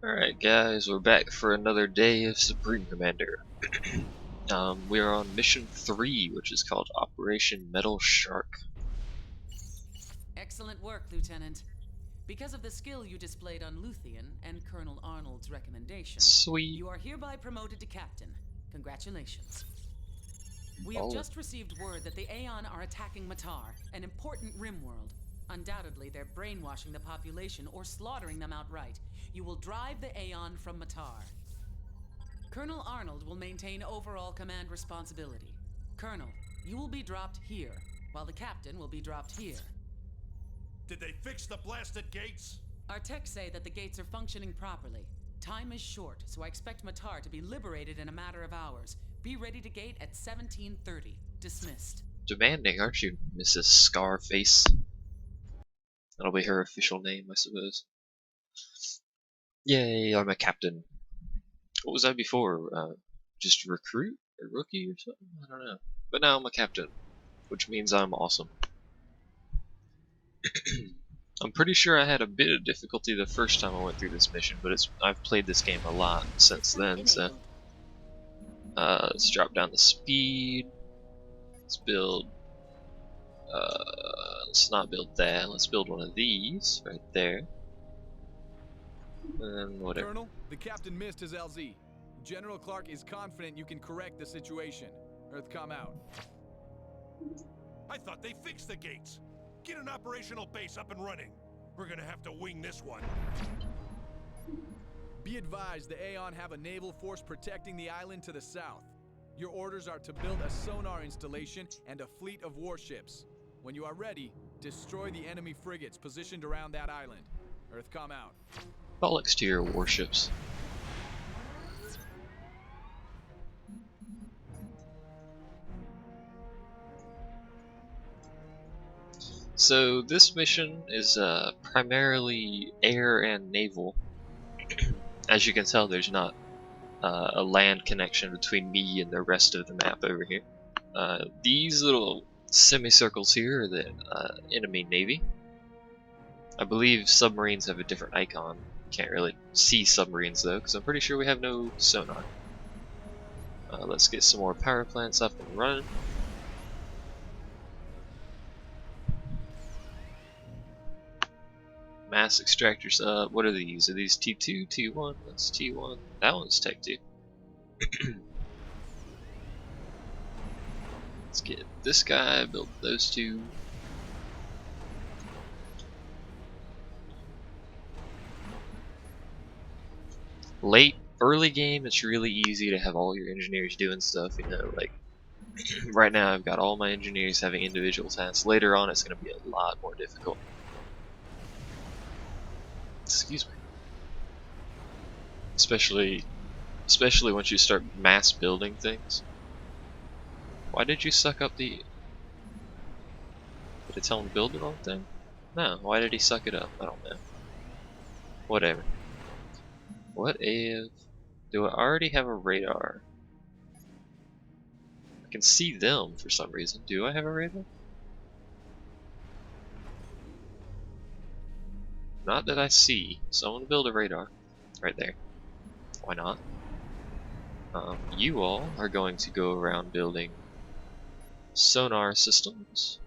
Alright guys, we're back for another day of Supreme Commander. We are on mission 3, which is called Operation Metal Shark. Excellent work, Lieutenant. Because of the skill you displayed on Luthien and Colonel Arnold's recommendation, Sweet. you are hereby promoted to Captain. Congratulations. We have just received word that the Aeon are attacking Matar, an important rim world. Undoubtedly, they're brainwashing the population or slaughtering them outright. You will drive the Aeon from Matar. Colonel Arnold will maintain overall command responsibility. Colonel, you will be dropped here, while the Captain will be dropped here. Did they fix the blasted gates? Our techs say that the gates are functioning properly. Time is short, so I expect Matar to be liberated in a matter of hours. Be ready to gate at 17:30. Dismissed. Demanding, aren't you, Mrs. Scarface? That'll be her official name, I suppose. Yay, I'm a captain. What was I before? Just a recruit? A rookie or something? I don't know. But now I'm a captain, which means I'm awesome. I'm pretty sure I had a bit of difficulty the first time I went through this mission, but I've played this game a lot since then, so let's drop down the speed. Let's build let's not build that, let's build one of these right there. And whatever. Colonel, the captain missed his LZ. General Clark is confident you can correct the situation. Earthcom out. I thought they fixed the gates. Get an operational base up and running. We're gonna have to wing this one. Be advised, the Aeon have a naval force protecting the island to the south. Your orders are to build a sonar installation and a fleet of warships. When you are ready, destroy the enemy frigates positioned around that island. Earthcom out. Bollocks to your warships. So this mission is primarily air and naval. As you can tell, there's not a land connection between me and the rest of the map over here. These little semicircles here are the enemy navy. I believe submarines have a different icon. Can't really see submarines though, because I'm pretty sure we have no sonar. Let's get some more power plants up and running. Mass extractors up. What are these? Are these T2, T1? That's T1. That one's Tech 2. Let's get this guy, build those two. Early game, it's really easy to have all your engineers doing stuff, you know, like right now I've got all my engineers having individual tasks. Later on it's going to be a lot more difficult. Excuse me. Especially once you start mass building things. Why did you suck up the... Did it tell him to build the wrong thing? No, why did he suck it up? I don't know. Whatever. What if... Do I already have a radar? I can see them for some reason. Do I have a radar? Not that I see, so I'm gonna build a radar right there. Why not? You all are going to go around building sonar systems.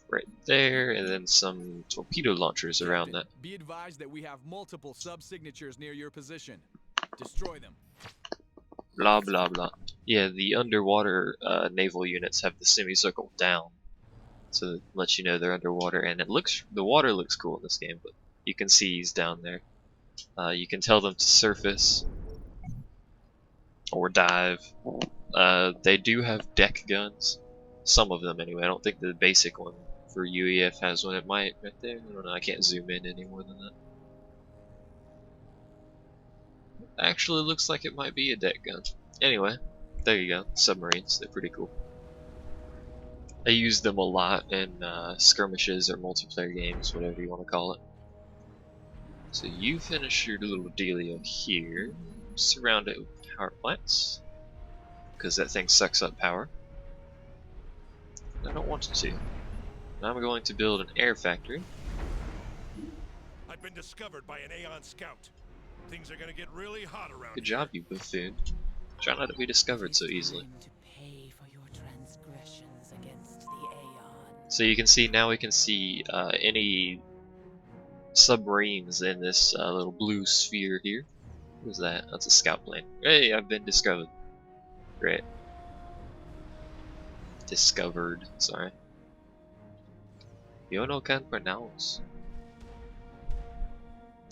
Right there, and then some torpedo launchers around that. Be advised that we have multiple sub-signatures near your position. Destroy them. Blah blah blah. Yeah, the underwater naval units have the semicircle down, so it lets you know they're underwater, and the water looks cool in this game, but you can see he's down there. You can tell them to surface or dive. They do have deck guns, some of them anyway. I don't think the basic one for UEF has one. It might right there. I don't know. I can't zoom in any more than that. Actually, looks like it might be a deck gun. Anyway, there you go. Submarines. They're pretty cool. I use them a lot in skirmishes or multiplayer games, whatever you want to call it. So you finish your little dealio here. Surround it with power plants, because that thing sucks up power. I don't want it to. I'm going to build an air factory. I've been discovered by an Aeon scout. Things are gonna get really hot around Good here. job, you buffoon. Try not to be discovered so easily. Time to pay for your transgressions against the Aeon. So you can see, now we can see any submarines in this little blue sphere here. What is that? That's a scout plane. Hey, I've been discovered. Great. Discovered, sorry. You no can pronounce.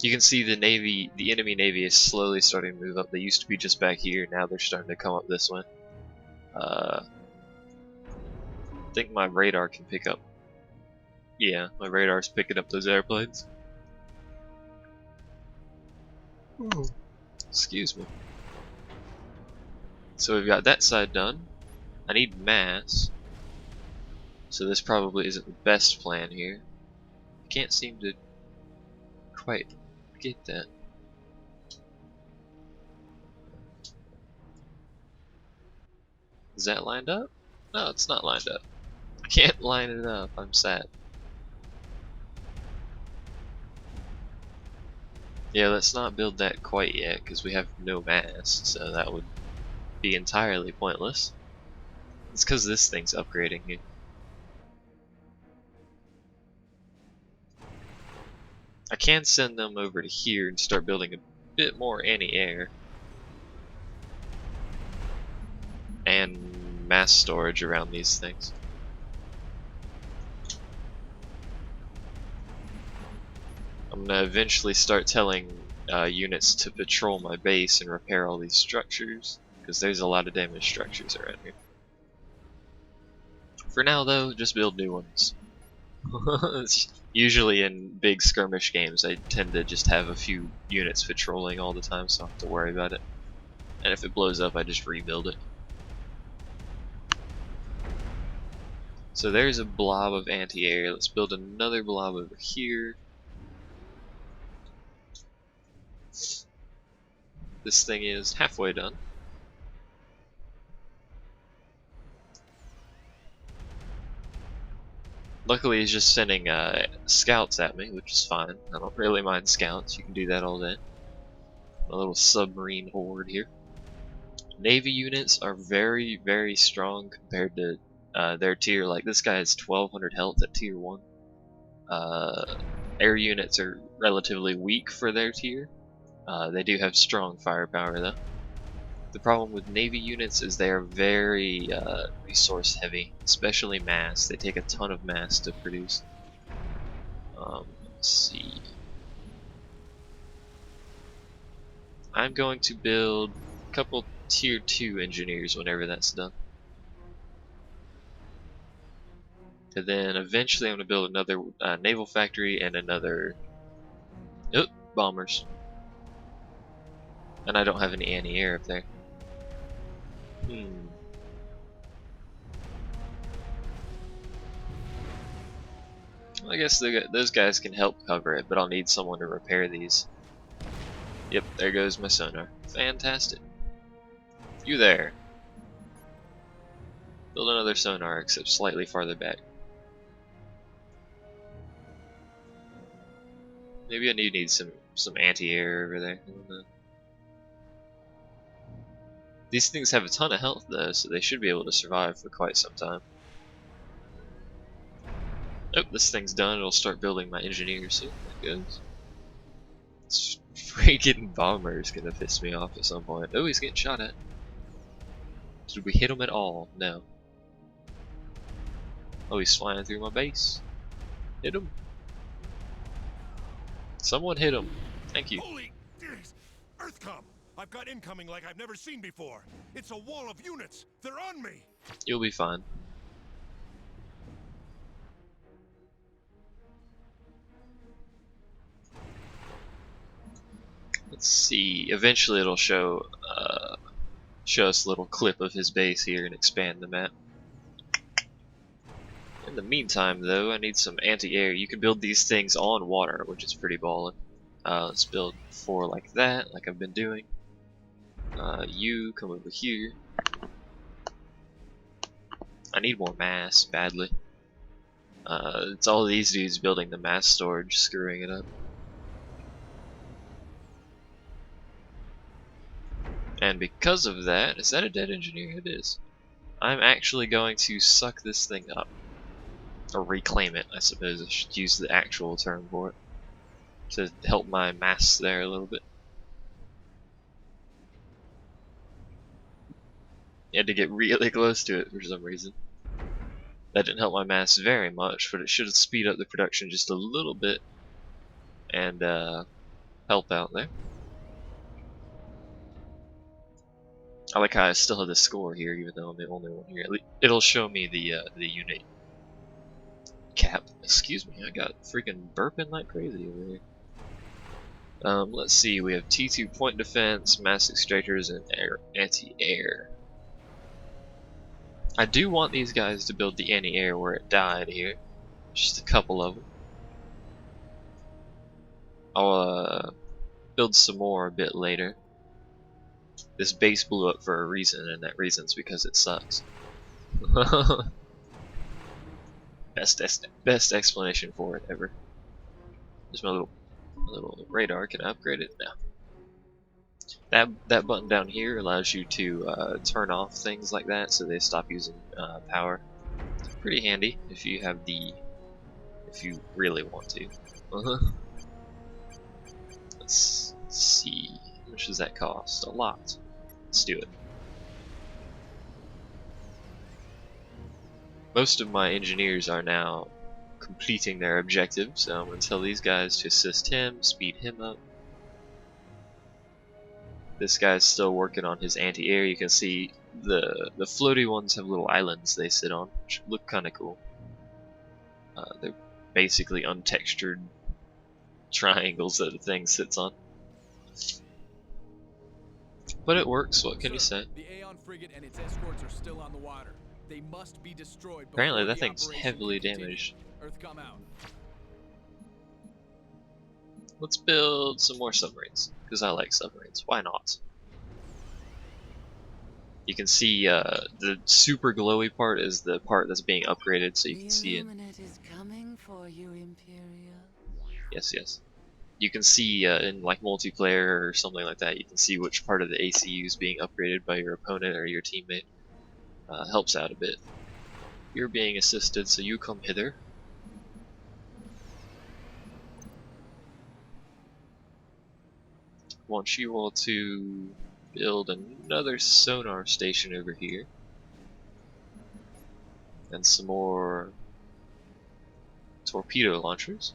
You can see the navy, the enemy navy is slowly starting to move up. They used to be just back here, now they're starting to come up this way. I think my radar can pick up. Yeah, my radar's picking up those airplanes. Ooh. Excuse me. So we've got that side done. I need mass. So this probably isn't the best plan here. I can't seem to quite get that. Is that lined up? No, it's not lined up. I can't line it up. I'm sad. Yeah, let's not build that quite yet because we have no mass, so that would be entirely pointless. It's because this thing's upgrading here. I can send them over to here and start building a bit more anti-air and mass storage around these things. I'm gonna eventually start telling units to patrol my base and repair all these structures, because there's a lot of damaged structures around here. For now though, just build new ones. Usually in big skirmish games I tend to just have a few units patrolling all the time, so I don't have to worry about it. And if it blows up I just rebuild it. So there's a blob of anti-air. Let's build another blob over here. This thing is halfway done. Luckily he's just sending scouts at me, which is fine. I don't really mind scouts, you can do that all day. A little submarine horde here. Navy units are very, very strong compared to their tier. Like this guy has 1200 health at tier 1. Air units are relatively weak for their tier. They do have strong firepower though. The problem with Navy units is they are very resource heavy, especially mass. They take a ton of mass to produce. Let's see. I'm going to build a couple tier 2 engineers whenever that's done. And then eventually I'm going to build another naval factory and another bombers. And I don't have any anti-air up there. I guess those guys can help cover it, but I'll need someone to repair these. Yep, there goes my sonar. Fantastic. You there. Build another sonar, except slightly farther back. Maybe I need some anti-air over there. I don't know. These things have a ton of health though, so they should be able to survive for quite some time. Oh, this thing's done. It'll start building my engineers soon. There it goes. This freaking bomber is gonna piss me off at some point. Oh, he's getting shot at. Did we hit him at all? No. Oh, he's flying through my base. Hit him. Someone hit him. Thank you. Holy Earthcom! I've got incoming like I've never seen before. It's a wall of units. They're on me. You'll be fine. Let's see. Eventually, it'll show us a little clip of his base here and expand the map. In the meantime, though, I need some anti-air. You can build these things on water, which is pretty ballin'. Let's build 4 like that, like I've been doing. You come over here. I need more mass badly. It's all these dudes building the mass storage screwing it up. And because of that, is that a dead engineer? It is. I'm actually going to suck this thing up. Or reclaim it, I suppose I should use the actual term for it. To help my mass there a little bit. You had to get really close to it for some reason. That didn't help my mass very much, but it should speed up the production just a little bit and help out there. I like how I still have the score here, even though I'm the only one here. It'll show me the unit cap. Excuse me, I got freaking burping like crazy over here. Let's see, we have T2 point defense, mass extractors, and anti-air. I do want these guys to build the anti-air where it died here. Just a couple of them. I'll build some more a bit later. This base blew up for a reason, and that reason's because it sucks. Best explanation for it ever. There's my little radar. Can I upgrade it? No. That button down here allows you to turn off things like that, so they stop using power. It's pretty handy if you have if you really want to. Let's see. How much does that cost? A lot. Let's do it. Most of my engineers are now completing their objective, so I'm going to tell these guys to assist him, speed him up. This guy's still working on his anti-air. You can see the floaty ones have little islands they sit on, which look kind of cool. They're basically untextured triangles that the thing sits on. But it works, what can you say? The Aeon frigate and its escorts are still on the water. They must be destroyed. Apparently that thing's heavily damaged. Earth, come out. Let's build some more submarines, because I like submarines. Why not? You can see the super glowy part is the part that's being upgraded, so you can see it. Is coming for you, Imperial. Yes. You can see in like multiplayer or something like that, you can see which part of the ACU is being upgraded by your opponent or your teammate. Helps out a bit. You're being assisted, so you come hither. Want you all to build another sonar station over here. And some more torpedo launchers.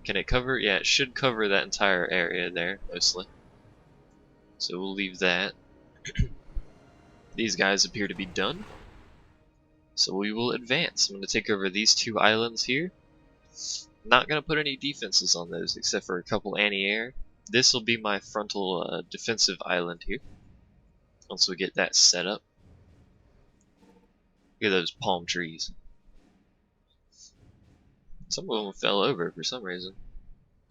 Can it cover? Yeah, it should cover that entire area there, mostly. So we'll leave that. These guys appear to be done. So we will advance. I'm going to take over these two islands here. Not going to put any defenses on those except for a couple anti-air. This will be my frontal defensive island here. Once we get that set up. Look at those palm trees. Some of them fell over for some reason.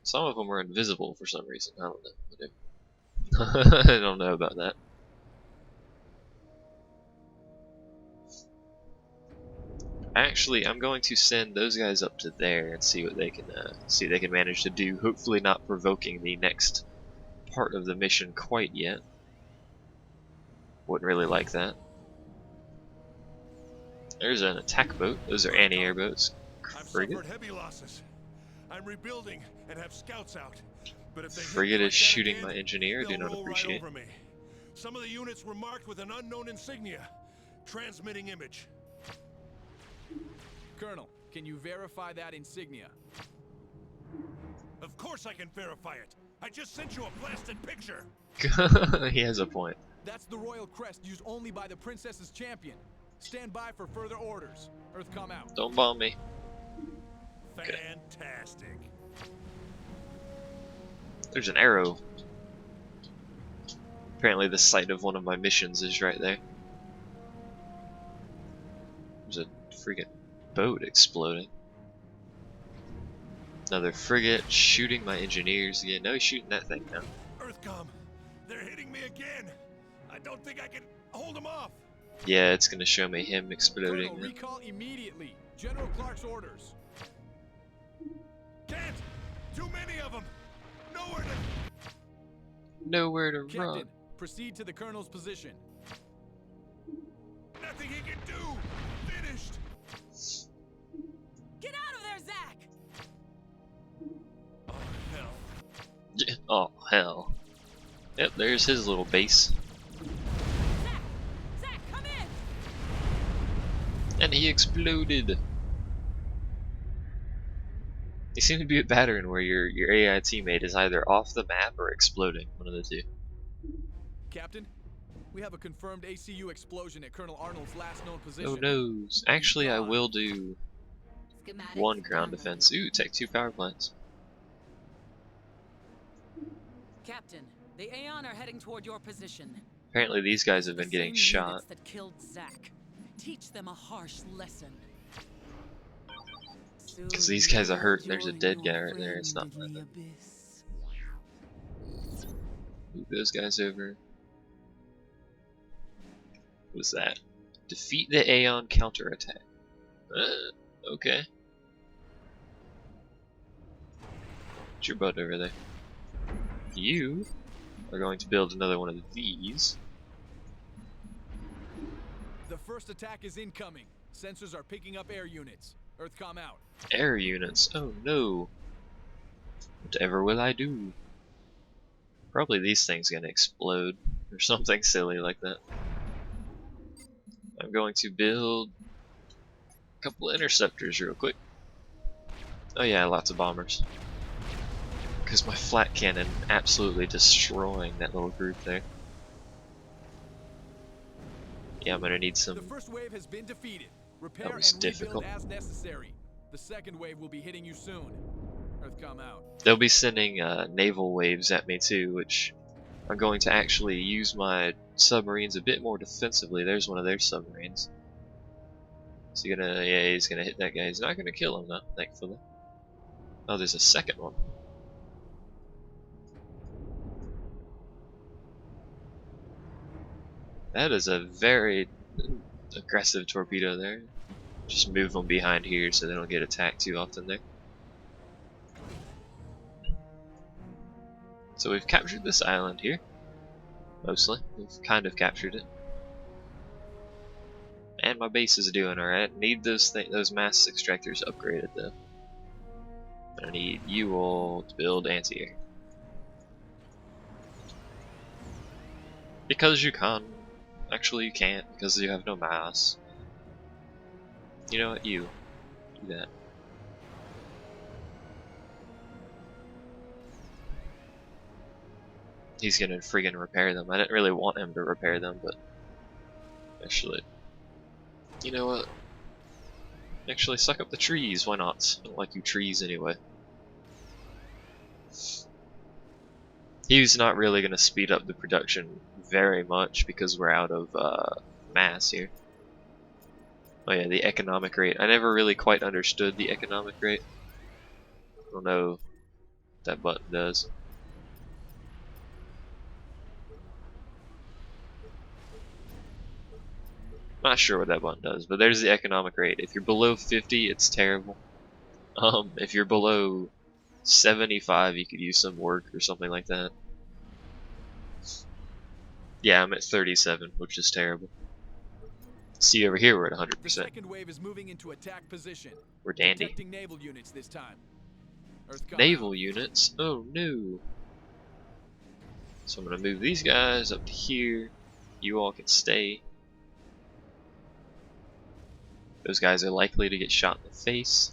Some of them were invisible for some reason. I don't know. I don't know about that. Actually, I'm going to send those guys up to there and see what they can manage to do. Hopefully, not provoking the next part of the mission quite yet. Wouldn't really like that. There's an attack boat. Those are anti-air boats. Frigate. I've suffered heavy losses. I'm rebuilding and have scouts out. But if they Frigate is shooting my engineer. I do not appreciate. Right over me. Some of the units were marked with an unknown insignia. Transmitting image. Colonel, can you verify that insignia? Of course I can verify it. I just sent you a blasted picture. He has a point. That's the royal crest used only by the princess's champion. Stand by for further orders. Earth, come out. Don't bomb me. Fantastic. There's an arrow. Apparently the site of one of my missions is right there. There's a freaking boat exploding. Another frigate shooting my engineers again. No, he's shooting that thing now. Earthcom, they're hitting me again. I don't think I can hold them off. Yeah, it's gonna show me him exploding. Colonel, recall immediately. General Clark's orders. Can't! Too many of them! Nowhere to... Nowhere to Captain, run. proceed to the Colonel's position. Nothing he can do! Finished! Get out of there, Zach! Oh, hell. Yeah, oh hell. Yep, there's his little base. Zach! Zach, come in! And he exploded. You seem to be a pattern where your AI teammate is either off the map or exploding. One of the two. Captain, we have a confirmed ACU explosion at Colonel Arnold's last known position. Oh noes. Actually, I will do one ground defense. Ooh, take 2 power plants. Captain, the Aeon are heading toward your position. Apparently these guys have been The getting same shot. units that killed Zach. Teach them a harsh lesson. Because these guys are hurt and there's a dead guy right there. It's not fun. Move those guys over. What was that? Defeat the Aeon counterattack. Okay. Put your butt over there. You are going to build another one of these. The first attack is incoming. Sensors are picking up air units. Earthcom out. Air units. Oh no. Whatever will I do? Probably these things gonna explode or something silly like that. I'm going to build a couple of interceptors real quick. Oh yeah, lots of bombers. Because my flat cannon absolutely destroying that little group there. Yeah, I'm gonna need The some. first wave has been defeated. Repair That was and difficult. rebuild as necessary. The second wave will be hitting you soon. Earthcom out. They'll be sending naval waves at me too, which I'm going to actually use my submarines a bit more defensively. There's one of their submarines. So yeah, he's gonna hit that guy. He's not gonna kill him though, thankfully. Oh, there's a second one. That is a very aggressive torpedo there. Just move them behind here so they don't get attacked too often there. So we've captured this island here. Mostly. We've kind of captured it. And my base is doing alright. Need those mass extractors upgraded though. I need you all to build anti-air. Because you can. Actually you can't because you have no mass. You know what? You. Do that. He's gonna friggin' repair them. I didn't really want him to repair them, but actually, you know what? Actually, suck up the trees. Why not? I don't like you trees anyway. He's not really gonna speed up the production very much because we're out of mass here. Oh yeah, the economic rate. I never really quite understood the economic rate. I don't know what that button does. Not sure what that button does, but there's the economic rate. If you're below 50, it's terrible. If you're below 75, you could use some work or something like that. Yeah, I'm at 37, which is terrible. See, over here we're at 100%. The second wave is moving into attack position. We're dandy. Detecting naval units this time. Earthcom Naval out. units? Oh no. So I'm gonna move these guys up to here. You all can stay. Those guys are likely to get shot in the face.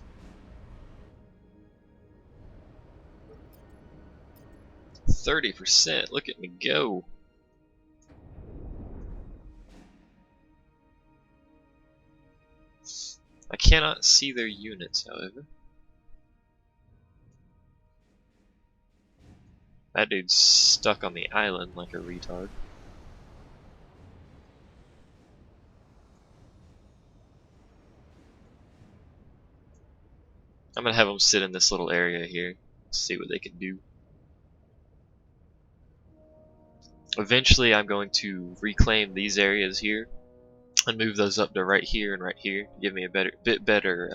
%. Look at me go. I cannot see their units, however. That dude's stuck on the island like a retard. I'm gonna have them sit in this little area here, see what they can do. Eventually I'm going to reclaim these areas here and move those up to right here and right here. Give me a bit better